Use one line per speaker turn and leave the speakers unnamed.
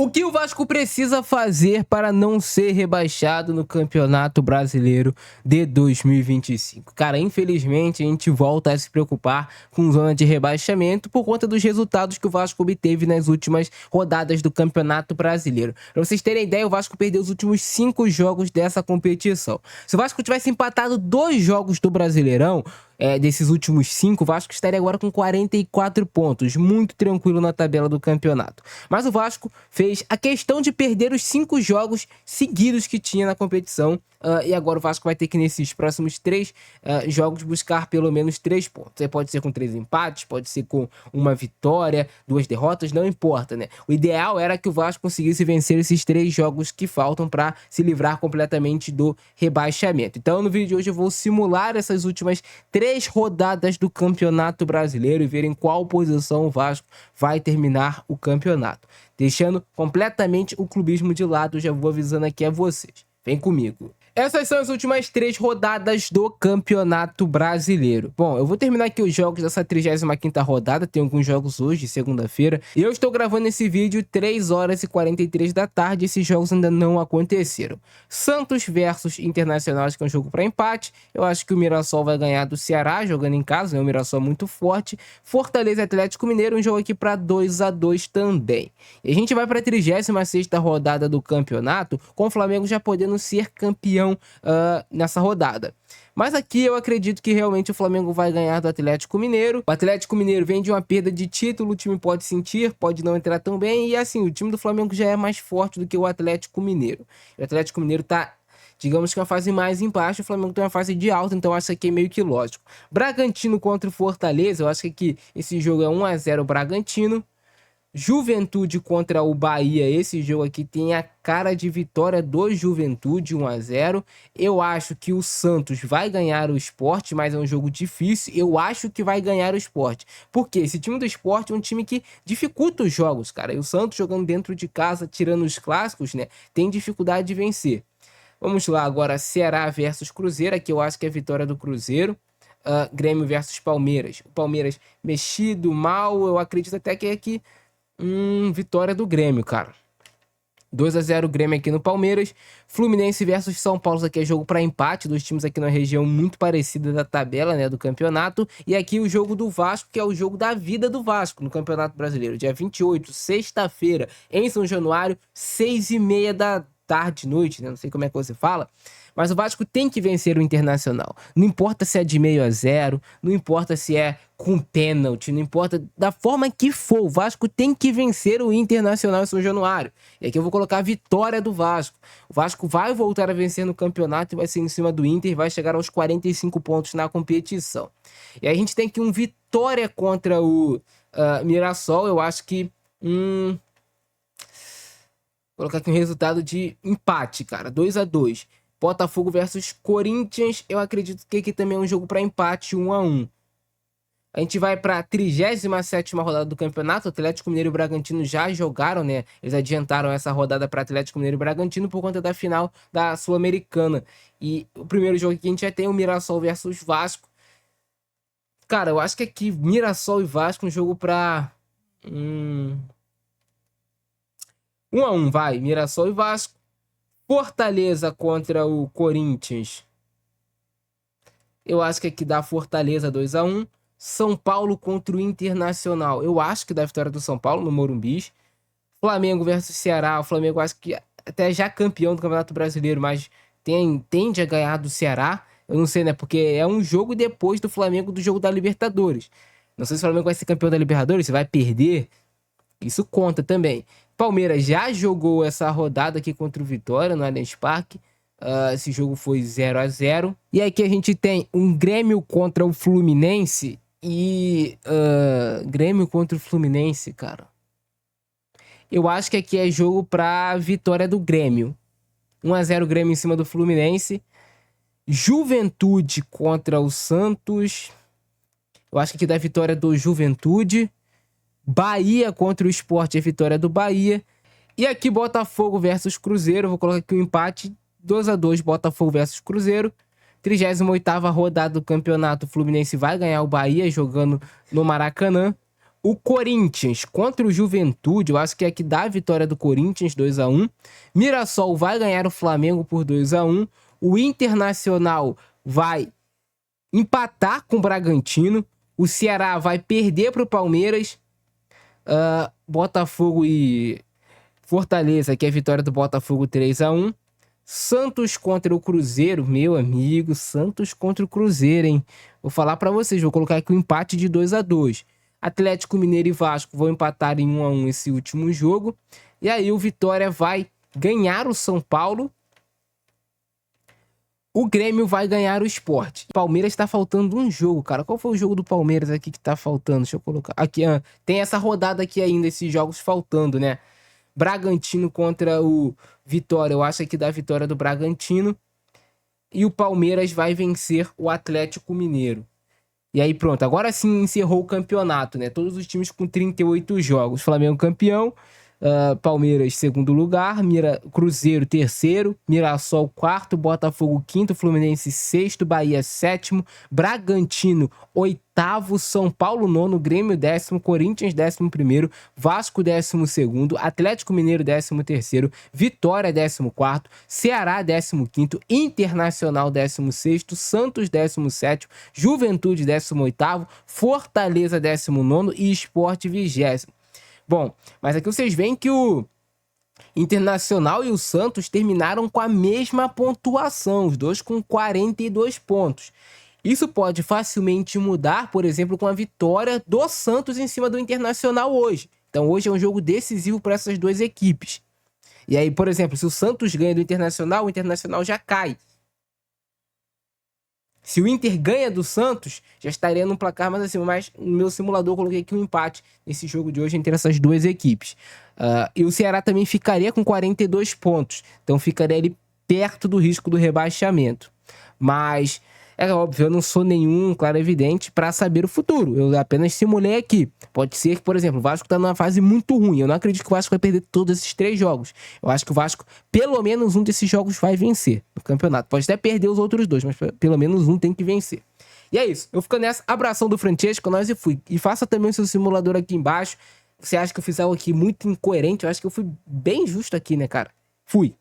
O que o Vasco precisa fazer para não ser rebaixado no Campeonato Brasileiro de 2025? Cara, infelizmente a gente volta a se preocupar com zona de rebaixamento por conta dos resultados que o Vasco obteve nas últimas rodadas do Campeonato Brasileiro. Para vocês terem ideia, o Vasco perdeu os últimos 5 jogos dessa competição. Se o Vasco tivesse empatado 2 jogos do Brasileirão, desses últimos 5, o Vasco estaria agora com 44 pontos, muito tranquilo na tabela do campeonato. Mas o Vasco fez a questão de perder os 5 jogos seguidos que tinha na competição, e agora o Vasco vai ter que, nesses próximos 3 jogos, buscar pelo menos 3 pontos. Pode ser com 3 empates, pode ser com uma vitória, 2 derrotas, não importa, né? O ideal era que o Vasco conseguisse vencer esses 3 jogos que faltam para se livrar completamente do rebaixamento. Então, no vídeo de hoje eu vou simular essas últimas 3 rodadas do Campeonato Brasileiro e ver em qual posição o Vasco vai terminar o campeonato. Deixando completamente o clubismo de lado, já vou avisando aqui a vocês. Vem comigo. Essas são as últimas 3 rodadas do Campeonato Brasileiro. Bom, eu vou terminar aqui os jogos dessa 35ª rodada, tem alguns jogos hoje, segunda-feira, e eu estou gravando esse vídeo 3 horas e 43 da tarde, esses jogos ainda não aconteceram. Santos versus Internacional, acho que é um jogo para empate, eu acho que o Mirassol vai ganhar do Ceará, jogando em casa, né? O Mirassol é muito forte. Fortaleza e Atlético Mineiro, um jogo aqui para 2-2 também. E a gente vai para a 36ª rodada do campeonato, com o Flamengo já podendo ser campeão nessa rodada. Mas aqui eu acredito que realmente o Flamengo vai ganhar do Atlético Mineiro. O Atlético Mineiro vem de uma perda de título, o time pode sentir, pode não entrar tão bem, e assim, o time do Flamengo já é mais forte do que o Atlético Mineiro. O Atlético Mineiro tá, digamos que uma fase mais embaixo, o Flamengo tem uma fase de alta, então acho que aqui é meio que lógico. Bragantino contra o Fortaleza, eu acho que aqui esse jogo é 1-0 Bragantino. Juventude contra o Bahia, esse jogo aqui tem a cara de vitória do Juventude, 1-0. Eu acho que o Santos vai ganhar o Sport, mas é um jogo difícil. Eu acho que vai ganhar o Sport, porque esse time do Sport é um time que dificulta os jogos, cara. E o Santos jogando dentro de casa, tirando os clássicos, né, tem dificuldade de vencer. Vamos lá agora, Ceará versus Cruzeiro, aqui eu acho que é a vitória do Cruzeiro. Grêmio versus Palmeiras. O Palmeiras mexido, mal, eu acredito até que é aqui vitória do Grêmio, cara. 2-0 Grêmio aqui no Palmeiras. Fluminense versus São Paulo, isso aqui é jogo para empate, dois times aqui na região muito parecida da tabela, né, do campeonato. E aqui o jogo do Vasco, que é o jogo da vida do Vasco no Campeonato Brasileiro. Dia 28, sexta-feira, em São Januário, 6h30 da tarde, noite, né? Não sei como é que você fala. Mas o Vasco tem que vencer o Internacional. Não importa se é de 0-0, não importa se é com pênalti, não importa da forma que for. O Vasco tem que vencer o Internacional em São Januário. E aqui eu vou colocar a vitória do Vasco. O Vasco vai voltar a vencer no campeonato e vai ser em cima do Inter e vai chegar aos 45 pontos na competição. E aí a gente tem aqui um vitória contra o Mirassol. Eu acho que vou colocar aqui um resultado de empate, cara. 2-2. Botafogo versus Corinthians, eu acredito que aqui também é um jogo para empate, 1-1. A gente vai para a 37ª rodada do campeonato. Atlético Mineiro e Bragantino já jogaram, né? Eles adiantaram essa rodada para Atlético Mineiro e Bragantino por conta da final da Sul-Americana. E o primeiro jogo que a gente já tem é o Mirassol versus Vasco. Cara, eu acho que aqui Mirassol e Vasco um jogo para 1-1, vai. Mirassol e Vasco. Fortaleza contra o Corinthians. Eu acho que aqui dá Fortaleza 2-1. São Paulo contra o Internacional. Eu acho que dá vitória do São Paulo no Morumbi. Flamengo versus Ceará. O Flamengo acho que até já campeão do Campeonato Brasileiro, mas tende a ganhar do Ceará. Eu não sei, né? Porque é um jogo depois do Flamengo do jogo da Libertadores. Não sei se o Flamengo vai ser campeão da Libertadores, se vai perder. Isso conta também. Palmeiras já jogou essa rodada aqui contra o Vitória no Allianz Parque. Esse jogo foi 0-0. E aqui a gente tem um Grêmio contra o Fluminense. E Grêmio contra o Fluminense, cara. Eu acho que aqui é jogo pra vitória do Grêmio. 1-0 Grêmio em cima do Fluminense. Juventude contra o Santos. Eu acho que aqui dá vitória do Juventude. Bahia contra o Sport, é vitória do Bahia. E aqui Botafogo versus Cruzeiro. Vou colocar aqui o empate. 2-2 Botafogo versus Cruzeiro. 38ª rodada do campeonato. O Fluminense vai ganhar o Bahia jogando no Maracanã. O Corinthians contra o Juventude, eu acho que é que dá a vitória do Corinthians 2-1. Mirassol vai ganhar o Flamengo por 2-1. O Internacional vai empatar com o Bragantino. O Ceará vai perder para o Palmeiras. Botafogo e Fortaleza, que é a vitória do Botafogo 3-1. Santos contra o Cruzeiro, meu amigo, Santos contra o Cruzeiro, hein? Vou falar para vocês, vou colocar aqui o empate de 2-2. Atlético Mineiro e Vasco vão empatar em 1-1 esse último jogo. E aí o Vitória vai ganhar o São Paulo. O Grêmio vai ganhar o Sport. Palmeiras tá faltando um jogo, cara. Qual foi o jogo do Palmeiras aqui que tá faltando? Deixa eu colocar. Aqui, tem essa rodada aqui ainda, esses jogos faltando, né? Bragantino contra o Vitória. Eu acho que dá a vitória do Bragantino. E o Palmeiras vai vencer o Atlético Mineiro. E aí pronto, agora sim encerrou o campeonato, né? Todos os times com 38 jogos. Flamengo campeão, Palmeiras segundo lugar, Cruzeiro terceiro, Mirassol quarto, Botafogo quinto, Fluminense sexto, Bahia sétimo, Bragantino oitavo, São Paulo nono, Grêmio décimo, Corinthians 11º, Vasco 12º, Atlético Mineiro 13º, Vitória 14º, Ceará 15º, Internacional 16º, Santos 17º, Juventude 18º, Fortaleza 19º e Sport 20º. Bom, mas aqui vocês veem que o Internacional e o Santos terminaram com a mesma pontuação, os dois com 42 pontos. Isso pode facilmente mudar, por exemplo, com a vitória do Santos em cima do Internacional hoje. Então hoje é um jogo decisivo para essas duas equipes. E aí, por exemplo, se o Santos ganha do Internacional, o Internacional já cai. Se o Inter ganha do Santos, já estaria no placar mais acima. Mas no meu simulador eu coloquei aqui um empate nesse jogo de hoje entre essas duas equipes. E o Ceará também ficaria com 42 pontos. Então ficaria ali perto do risco do rebaixamento. Mas é óbvio, eu não sou nenhum clarividente para saber o futuro. Eu apenas simulei aqui. Pode ser que, por exemplo, o Vasco está numa fase muito ruim. Eu não acredito que o Vasco vai perder todos esses 3 jogos. Eu acho que o Vasco, pelo menos um desses jogos vai vencer no campeonato. Pode até perder os outros 2, mas pelo menos um tem que vencer. E é isso. Eu fico nessa. Abração do Francesco, nós e fui. E faça também o seu simulador aqui embaixo. Você acha que eu fiz algo aqui muito incoerente? Eu acho que eu fui bem justo aqui, né, cara? Fui.